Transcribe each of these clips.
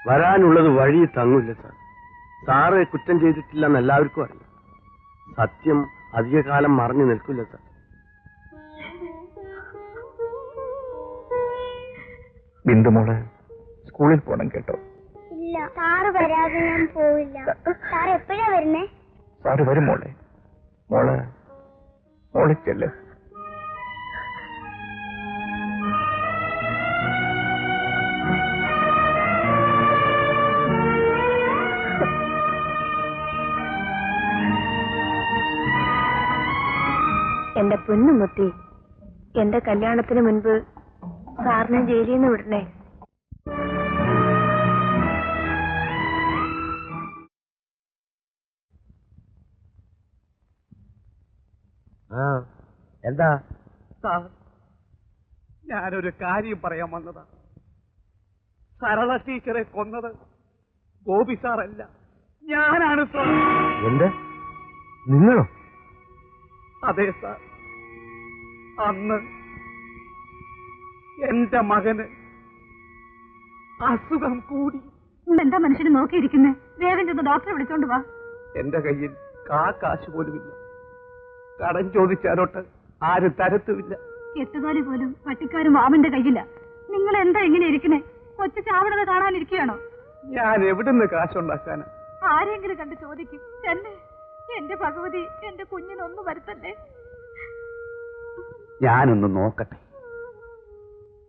വരാനുള്ളത് വഴി തങ്ങില്ല sir. Sir കുറ്റം ചെയ്തിട്ടില്ലെന്ന് എല്ലാവർക്കും അറിയാം. സത്യം അധികകാലം മറഞ്ഞു നിൽക്കില്ല സാർ. ബിന്ദുമോള് സ്കൂളിൽ പോണം കേട്ടോ? ഇല്ല, സാറ് വരാതെ ഞാൻ പോവില്ല. സാർ എപ്പോഴാ വരുന്നേ? സാറ് വരും മോളെ. മോളെ ചെല്ല്. എന്റെ പൊന്നുമുത്തി, എന്റെ കല്യാണത്തിന് മുൻപ് സാറിനെ ജയിലിൽ നിന്ന് വിടണേ. എന്താ സാർ, ഞാനൊരു കാര്യം പറയാൻ വന്നതാ. സരള ടീച്ചറെ കൊന്നത് ഗോപി സാറല്ല, ഞാനാണ് സാർ. എന്ത്? നിങ്ങളോ? അതെ സാർ. അന്ന് എന്റെ മകന് അസുഖം കൂടി. എന്താ മനുഷ്യനെ നോക്കിയിരിക്കുന്നേ? വേഗം ചെന്ന് ഡോക്ടറെ വിളിച്ചോണ്ട് വാ. എന്റെ കയ്യിൽ കാശ് പോലുമില്ല. കടം ചോദിച്ചാലോട്ട് ആരും തരത്തുമില്ല. എട്ടുകാലി പോലും പട്ടിക്കാരും മാമന്റെ കയ്യില്ല. നിങ്ങൾ എന്താ ഇങ്ങനെ ഇരിക്കണേ? കൊച്ചു ചാവണത് കാണാനിരിക്കുകയാണോ? ഞാൻ എവിടുന്ന് കാശുണ്ടാക്കാനാ? ആരെങ്കിലും കണ്ട് ചോദിക്കും. തന്നെ എന്റെ ഭഗവതി, എന്റെ കുഞ്ഞിനൊന്നു വരുത്തല്ലേ. ഞാനൊന്ന് നോക്കട്ടെ.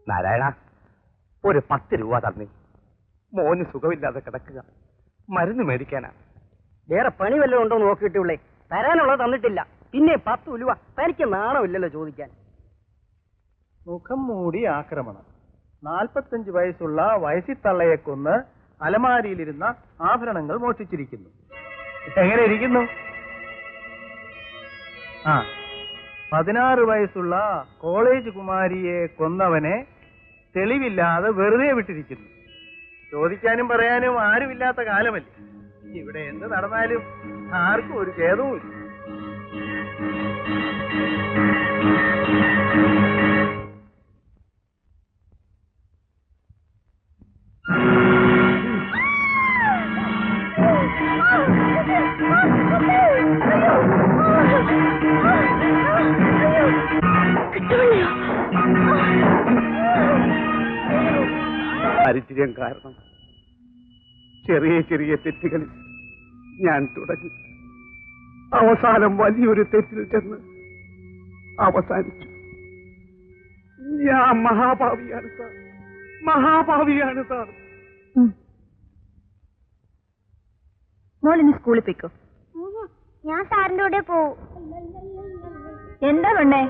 നാരായണ, ഒരു 10 രൂപ തന്നേ. മോന് സുഖമില്ലാതെ കിടക്കുക, മരുന്ന് മേടിക്കാനാ. വേറെ പണി വല്ലതും ഉണ്ടോ നോക്കിയിട്ടുള്ളേ. തരാനുള്ളത് തന്നിട്ടില്ല, പിന്നെ 10 രൂപ. തനിക്ക് നാണമില്ലല്ലോ ചോദിക്കാൻ. മുഖം മൂടി ആക്രമണം. 45 വയസ്സുള്ള വയസ്സിത്തള്ളയെ കൊന്ന് അലമാരിയിലിരുന്ന ആഭരണങ്ങൾ മോഷ്ടിച്ചിരിക്കുന്നു. എങ്ങനെ ഇരിക്കുന്നു? 16 വയസ്സുള്ള കോളേജ് കുമാരിയെ കൊന്നവനെ തെളിവില്ലാതെ വെറുതെ വിട്ടിരിക്കുന്നു. ചോദിക്കാനും പറയാനും ആരുമില്ലാത്ത കാലമല്ലേ. ഇവിടെ എന്ത് നടന്നാലും ആർക്കും ഒരു ഖേദവുമില്ല. ദാരിദ്ര്യം കാരണം ചെറിയ ചെറിയ തെറ്റുകളിൽ ഞാൻ തുടങ്ങി. അവസാനം വലിയൊരു തെറ്റിൽ ചെന്ന് അവസാനിച്ചു. ഞാൻ മഹാഭാവിയാണ് സാർ, മഹാഭാവിയാണ് സാർ. മോളിനി സ്കൂളിൽ പോയിക്കോ. ഞാൻ സാറിന്റെ കൂടെ പോവും. എന്താ പെണ്ണേ,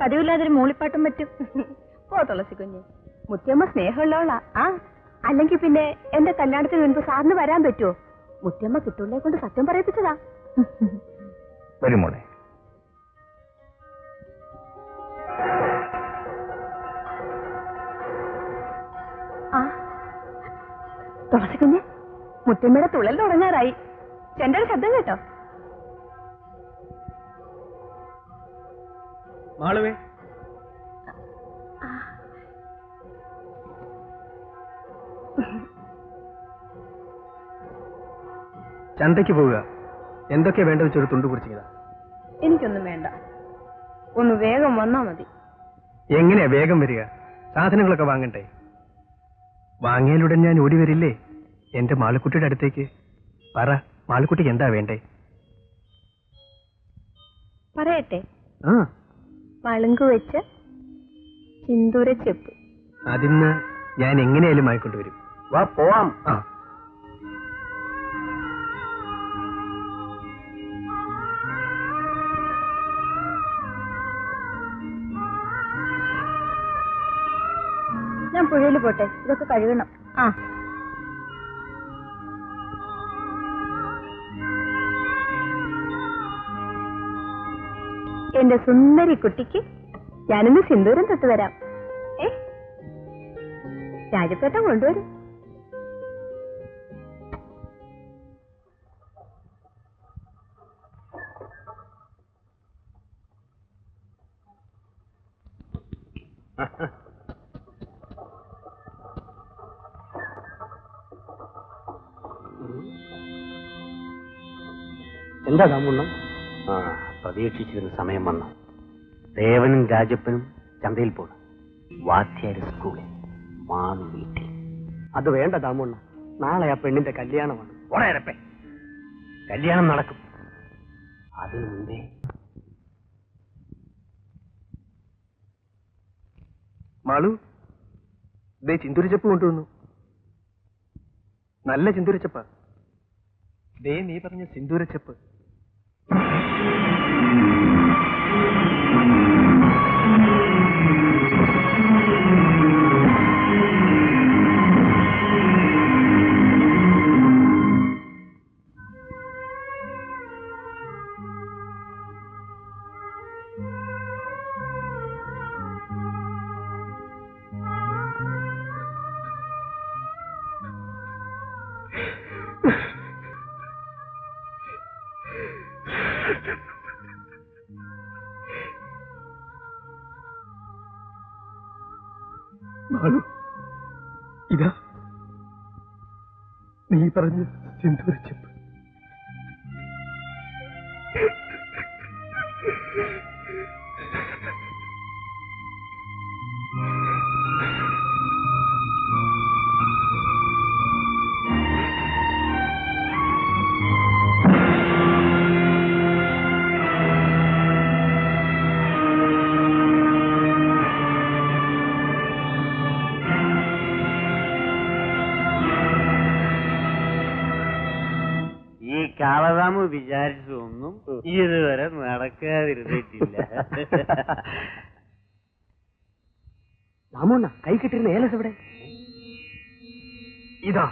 പതിവില്ലാതൊരു മൂളിപ്പാട്ടും പറ്റും. പോ തുളസി കുഞ്ഞ്. മുത്തിയമ്മ സ്നേഹമുള്ളവളാ. അല്ലെങ്കിൽ പിന്നെ എന്റെ കല്യാണത്തിന് മുൻപ് സാറിന് വരാൻ പറ്റുമോ? മുത്തിയമ്മ കിട്ടുള്ളേ കൊണ്ട് സത്യം പറയിപ്പിച്ചതാ. വരുമോളെ. തുളസി കുഞ്ഞ്, മുത്തിയമ്മയുടെ തുള്ളൽ തുടങ്ങാറായി. ചെന്റെ ഒരു ശബ്ദം കേട്ടോ? മാളുവേ, ചന്തയ്ക്ക് പോവുക. എന്തൊക്കെയാ വേണ്ടത് വെച്ചൊരു തുണ്ട് കുറിച്ചിതാ. എനിക്കൊന്നും വേണ്ട, ഒന്ന് വേഗം വന്നാ മതി. എങ്ങനെയാ വേഗം വരിക? സാധനങ്ങളൊക്കെ വാങ്ങണ്ടേ? വാങ്ങിയാലുടൻ ഞാൻ ഓടി വരില്ലേ എന്റെ മാളുക്കുട്ടിയുടെ അടുത്തേക്ക്? പറ, മാളുക്കുട്ടിക്ക് എന്താ വേണ്ടേ? പറയട്ടെ. വളങ്കു വെച്ച് സിന്ദൂര ചെപ്പ്. അതിന്ന് ഞാൻ എങ്ങനെയാലും വാങ്ങിക്കൊണ്ടുവരും. വാ പോവാം. ഞാൻ പുഴയിൽ പോട്ടെ, ഇതൊക്കെ കഴുകണം. എന്റെ സുന്ദരി കുട്ടിക്ക് ഞാനിന്ന് സിന്ദൂരം തൊട്ട് വരാം. രാജപ്പേട്ട കൊണ്ടുവരും. എന്താ ദാമുണ്ണ? ആ പ്രതീക്ഷിച്ചിരുന്ന സമയം വന്നു. ദേവനും രാജപ്പനും ചന്തയിൽ പോണു. വാദ്യാര് സ്കൂളിൽ, മാണു വീട്ടിൽ. അത് വേണ്ട ദാമുണ്ണ, നാളെ ആ പെണ്ണിന്റെ കല്യാണമാണ്. ഉടയരപ്പേ, കല്യാണം നടക്കും. അതിനു മുമ്പേ മാളു, ദേ ചിന്തുരിച്ചപ്പ് കൊണ്ടുവന്നു. നല്ല ചിന്തുരിച്ചപ്പ. ദേ നീ പറഞ്ഞ സിന്ദൂരച്ചപ്പ്. മാളു, ഇതാ നീ പറഞ്ഞ സിന്ദൂരച്ചപ്പ്. കാളറാമ് വിചാരിച്ചൊന്നും ഇതുവരെ നടക്കാതിരുന്നിട്ടില്ല. ദാമുണ്ണ, കൈ കിട്ടിയിരുന്ന ഏലസ് എവിടെ? ഇതാ.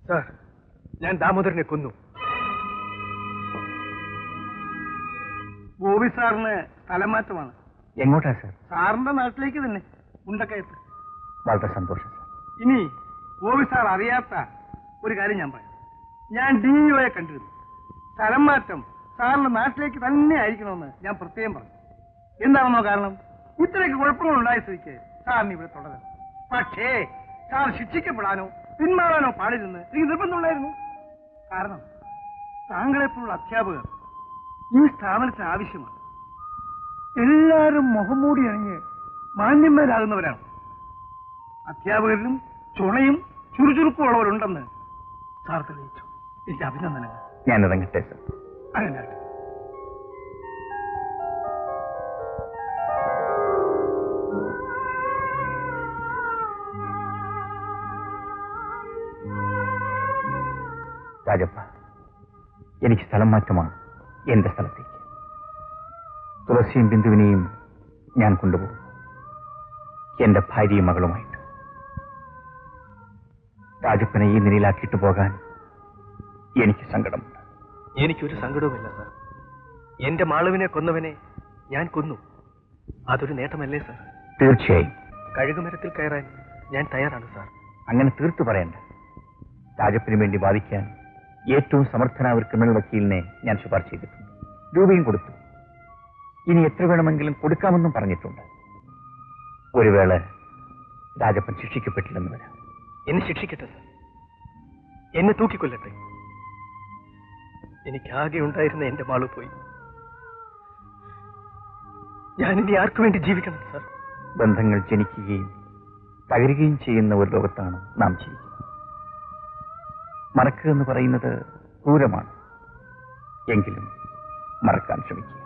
സാർ, ഞാൻ ദാമോദരനെ കൊന്നു. ഗോപി സാറിന് സ്ഥലം മാറ്റമാണ്. എങ്ങോട്ടാ സാർ? സാറിന്റെ നാട്ടിലേക്ക് തന്നെ, ഉണ്ടക്കയത്ത്. വളരെ സന്തോഷം സാർ. ഇനി ഗോപി സാർ അറിയാത്ത ഒരു കാര്യം ഞാൻ പറയാം. ഞാൻ DEOയെ കണ്ടിരുന്നു. സ്ഥലം മാറ്റം സാറിന്റെ നാട്ടിലേക്ക് തന്നെ ആയിരിക്കണമെന്ന് ഞാൻ പ്രത്യേകം പറഞ്ഞു. എന്താണെന്നോ കാരണം? ഇത്രയൊക്കെ കുഴപ്പങ്ങൾ ഉണ്ടായ സ്ഥിതിക്ക് സാറിന് ഇവിടെ തുടരാം. പക്ഷേ സാർ ശിക്ഷിക്കപ്പെടാനോ പിന്മാറാനോ പാടില്ലെന്ന് എനിക്ക് നിർബന്ധമുണ്ടായിരുന്നു. കാരണം താങ്കളെപ്പോലുള്ള അധ്യാപകർ ഈ സ്ഥാപനത്തിന് ആവശ്യമാണ്. എല്ലാവരും മുഖംമൂടി അണിഞ്ഞ് മാന്യന്മാരാകുന്നവരാണ്. അധ്യാപകരിലും ചുണയും ചുറുചുറുക്കും ഉള്ളവരുണ്ടെന്ന് സാർ തെളിയിച്ചു. എനിക്ക് അഭിനന്ദനങ്ങൾ. ഞാനിറങ്ങട്ടെ സർ. അങ്ങനെ രാജപ്പ, എനിക്ക് സ്ഥലം മാറ്റമാണ്. എന്റെ സ്ഥലത്തേക്ക് തുളസിയും ബിന്ദുവിനെയും ഞാൻ കൊണ്ടുപോകും, എന്റെ ഭാര്യയും മകളുമായിട്ട്. രാജപ്പനെ ഈ നിലയിലാക്കിയിട്ട് പോകാൻ എനിക്ക് സങ്കടമുണ്ട്. എനിക്കൊരു സങ്കടവുമില്ല സാർ. എന്റെ മാളുവിനെ കൊന്നവനെ ഞാൻ കൊന്നു. അതൊരു നേട്ടമല്ലേ സാർ? തീർച്ചയായും. കഴുകുമരത്തിൽ കയറാൻ ഞാൻ തയ്യാറാണ് സാർ. അങ്ങനെ തീർത്തു പറയണ്ട. രാജപ്പന് വേണ്ടി വാദിക്കാൻ ഏറ്റവും സമർത്ഥനായ ഒരു ക്രിമിനൽ വക്കീലിനെ ഞാൻ ശുപാർശ ചെയ്തിട്ടുണ്ട്. രൂപയും കൊടുത്തു. ഇനി എത്ര വേണമെങ്കിലും കൊടുക്കാമെന്നും പറഞ്ഞിട്ടുണ്ട്. ഒരു വേള രാജപ്പൻ ശിക്ഷിക്കപ്പെട്ടില്ലെന്ന് വരാം. എന്നെ ശിക്ഷിക്കട്ടെ സാർ. എന്നെ തൂക്കിക്കൊല്ലട്ടെ. എനിക്കാകെ ഉണ്ടായിരുന്ന എന്റെ മാളു പോയി. ഞാനിനി ആർക്കു വേണ്ടി ജീവിക്കണം സാർ? ബന്ധങ്ങൾ ജനിക്കുകയും തകരുകയും ചെയ്യുന്ന ഒരു ലോകത്താണ് നാം ജീവിക്കുന്നത്. മറക്കുക എന്ന് പറയുന്നത് ക്രൂരമാണ്. എങ്കിലും മറക്കാൻ ശ്രമിക്കുക.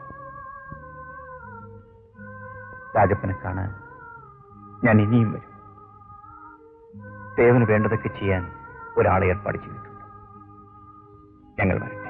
രാജപ്പനെ കാണാൻ ഞാൻ ഇനിയും വരും. ദേവന് വേണ്ടതൊക്കെ ചെയ്യാൻ ഒരാളെ ഏർപ്പാട് ചെയ്തിട്ടുണ്ട്. ഞങ്ങൾ വരട്ടെ.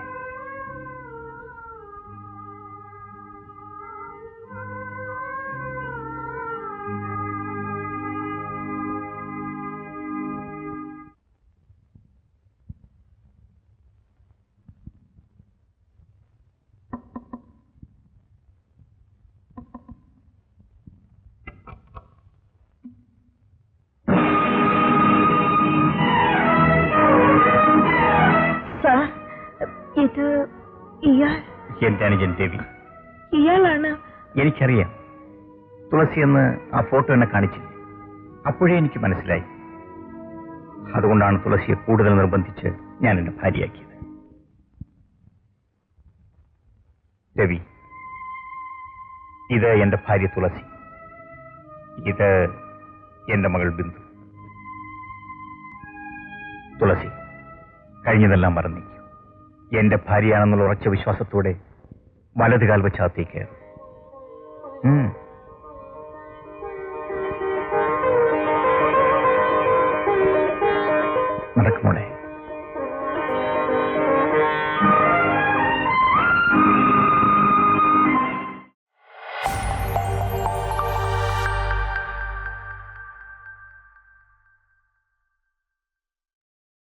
ഇത് ഇയാൾ? എന്റെ അനുജൻ രവി. ഇയാളാണ്? എനിക്കറിയാം. തുളസി എന്ന് ആ ഫോട്ടോ എന്നെ കാണിച്ചില്ലേ? അപ്പോഴേ എനിക്ക് മനസ്സിലായി. അതുകൊണ്ടാണ് തുളസിയെ കൂടുതൽ നിർബന്ധിച്ച് ഞാൻ എന്റെ ഭാര്യയാക്കിയത്. രവി, ഇത് എന്റെ ഭാര്യ തുളസി. ഇത് എന്റെ മകൾ ബിന്ദു. തുളസി, കഴിഞ്ഞതെല്ലാം മറന്നേക്കും. എന്റെ ഭാര്യയാണെന്നുള്ള ഉറച്ച വിശ്വാസത്തോടെ വലതുകാൽ വെച്ച് അകത്തേക്ക് കയറും.